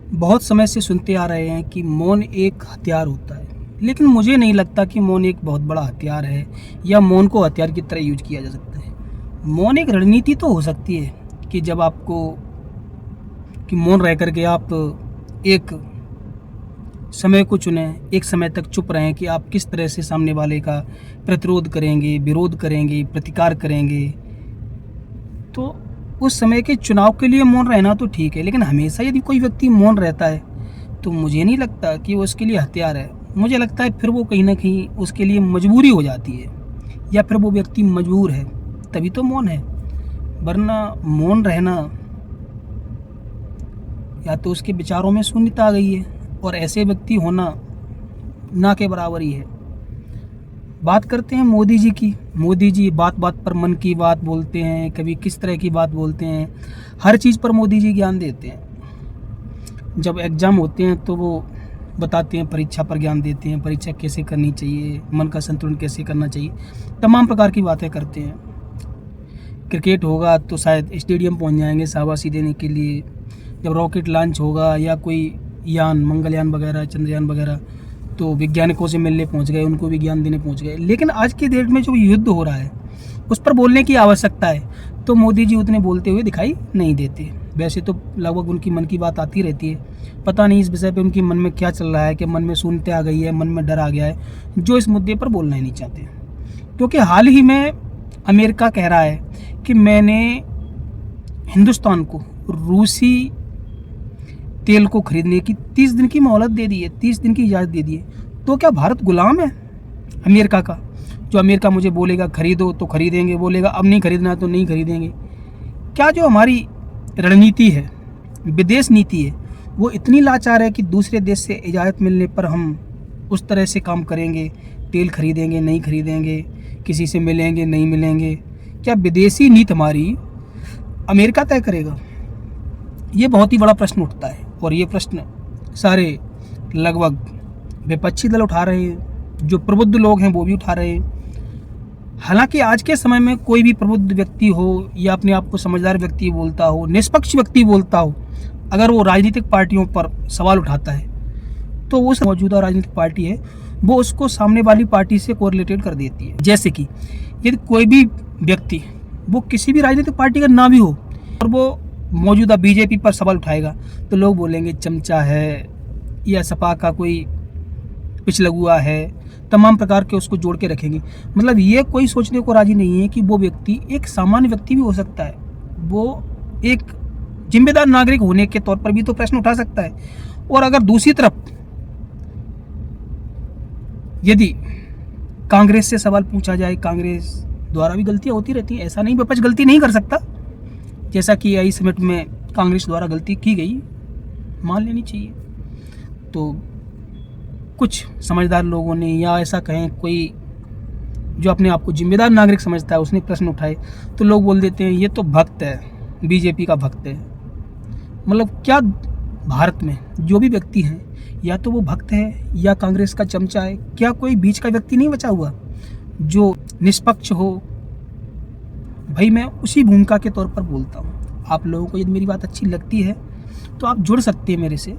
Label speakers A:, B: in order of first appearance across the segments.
A: बहुत समय से सुनते आ रहे हैं कि मौन एक हथियार होता है, लेकिन मुझे नहीं लगता कि मौन एक बहुत बड़ा हथियार है या मौन को हथियार की तरह यूज किया जा सकता है। मौन एक रणनीति तो हो सकती है कि जब आपको कि मौन रह करके आप एक समय को चुनें, एक समय तक चुप रहें कि आप किस तरह से सामने वाले का प्रतिरोध करेंगे, विरोध करेंगे, प्रतिकार करेंगे। तो उस समय के चुनाव के लिए मौन रहना तो ठीक है, लेकिन हमेशा यदि कोई व्यक्ति मौन रहता है तो मुझे नहीं लगता कि वो उसके लिए हथियार है। मुझे लगता है फिर वो कहीं ना कहीं उसके लिए मजबूरी हो जाती है, या फिर वो व्यक्ति मजबूर है तभी तो मौन है। वरना मौन रहना या तो उसके विचारों में शून्यता आ गई है, और ऐसे व्यक्ति होना ना के बराबर ही है। बात करते हैं मोदी जी की। मोदी जी बात बात पर मन की बात बोलते हैं, कभी किस तरह की बात बोलते हैं। हर चीज़ पर मोदी जी ज्ञान देते हैं। जब एग्ज़ाम होते हैं तो वो बताते हैं, परीक्षा पर ज्ञान देते हैं, परीक्षा कैसे करनी चाहिए, मन का संतुलन कैसे करना चाहिए, तमाम प्रकार की बातें करते हैं। क्रिकेट होगा तो शायद स्टेडियम पहुंच जाएंगे शाबाशी देने के लिए। जब रॉकेट लॉन्च होगा या कोई यान, मंगलयान वगैरह, चंद्रयान वगैरह, तो वैज्ञानिकों से मिलने पहुंच गए, उनको भी ज्ञान देने पहुंच गए। लेकिन आज की डेट में जो युद्ध हो रहा है उस पर बोलने की आवश्यकता है, तो मोदी जी उतने बोलते हुए दिखाई नहीं देते। वैसे तो लगभग उनकी मन की बात आती रहती है। पता नहीं इस विषय पे उनकी मन में क्या चल रहा है, कि मन में शून्यता आ गई है, मन में डर आ गया है, जो इस मुद्दे पर बोलना ही नहीं चाहते। क्योंकि हाल ही में अमेरिका कह रहा है कि मैंने हिंदुस्तान को रूसी तेल को खरीदने की 30 दिन की मोहलत दे दी है, 30 दिन की इजाज़त दे दी है। तो क्या भारत गुलाम है अमेरिका का? जो अमेरिका मुझे बोलेगा खरीदो तो खरीदेंगे, बोलेगा अब नहीं खरीदना तो नहीं खरीदेंगे। क्या जो हमारी रणनीति है, विदेश नीति है, वो इतनी लाचार है कि दूसरे देश से इजाज़त मिलने पर हम उस तरह से काम करेंगे, तेल खरीदेंगे नहीं खरीदेंगे, किसी से मिलेंगे नहीं मिलेंगे? क्या विदेशी नीति हमारी अमेरिका तय करेगा? ये बहुत ही बड़ा प्रश्न उठता है, और ये प्रश्न सारे लगभग विपक्षी दल उठा रहे हैं, जो प्रबुद्ध लोग हैं वो भी उठा रहे हैं। हालांकि आज के समय में कोई भी प्रबुद्ध व्यक्ति हो या अपने आप को समझदार व्यक्ति बोलता हो, निष्पक्ष व्यक्ति बोलता हो, अगर वो राजनीतिक पार्टियों पर सवाल उठाता है तो वो मौजूदा राजनीतिक पार्टी है वो उसको सामने वाली पार्टी से कोरिलेटेड कर देती है। जैसे कि यदि कोई भी व्यक्ति वो किसी भी राजनीतिक पार्टी का ना भी हो और वो मौजूदा बीजेपी पर सवाल उठाएगा तो लोग बोलेंगे चमचा है, या सपा का कोई पिछलगुआ है, तमाम प्रकार के उसको जोड़ के रखेंगे। मतलब ये कोई सोचने को राजी नहीं है कि वो व्यक्ति एक सामान्य व्यक्ति भी हो सकता है, वो एक जिम्मेदार नागरिक होने के तौर पर भी तो प्रश्न उठा सकता है। और अगर दूसरी तरफ यदि कांग्रेस से सवाल पूछा जाए, कांग्रेस द्वारा भी गलतियां होती रहती हैं, ऐसा नहीं विपक्ष गलती नहीं कर सकता। जैसा कि AI समिट में कांग्रेस द्वारा गलती की गई, मान लेनी चाहिए। तो कुछ समझदार लोगों ने, या ऐसा कहें कोई जो अपने आप को जिम्मेदार नागरिक समझता है, उसने प्रश्न उठाए तो लोग बोल देते हैं ये तो भक्त है, बीजेपी का भक्त है। मतलब क्या भारत में जो भी व्यक्ति हैं, या तो वो भक्त है या कांग्रेस का चमचा है? क्या कोई बीच का व्यक्ति नहीं बचा हुआ जो निष्पक्ष हो? भाई मैं उसी भूमिका के तौर पर बोलता हूँ। आप लोगों को यदि मेरी बात अच्छी लगती है तो आप जुड़ सकते हैं मेरे से,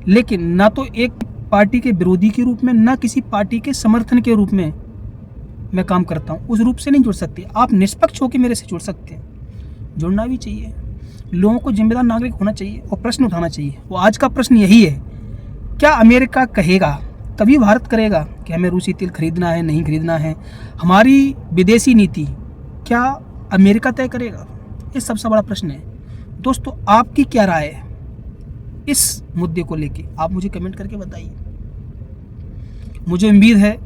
A: लेकिन ना तो एक पार्टी के विरोधी के रूप में, ना किसी पार्टी के समर्थन के रूप में मैं काम करता हूँ, उस रूप से नहीं जुड़ सकते। आप निष्पक्ष होकर मेरे से जुड़ सकते हैं, जुड़ना भी चाहिए। लोगों को जिम्मेदार नागरिक होना चाहिए और प्रश्न उठाना चाहिए। वो आज का प्रश्न यही है, क्या अमेरिका कहेगा तभी भारत करेगा कि हमें रूसी तेल खरीदना है नहीं खरीदना है? हमारी विदेशी नीति क्या अमेरिका तय करेगा? ये सबसे बड़ा प्रश्न है। दोस्तों, आपकी क्या राय है इस मुद्दे को लेके? आप मुझे कमेंट करके बताइए। मुझे उम्मीद है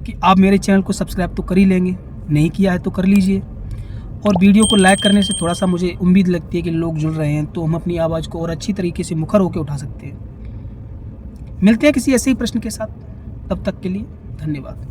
A: कि आप मेरे चैनल को सब्सक्राइब तो कर ही लेंगे, नहीं किया है तो कर लीजिए। और वीडियो को लाइक करने से थोड़ा सा मुझे उम्मीद लगती है कि लोग जुड़ रहे हैं, तो हम अपनी आवाज़ को और अच्छी तरीके से मुखर होकर उठा सकते हैं। मिलते हैं किसी ऐसे ही प्रश्न के साथ, तब तक के लिए धन्यवाद।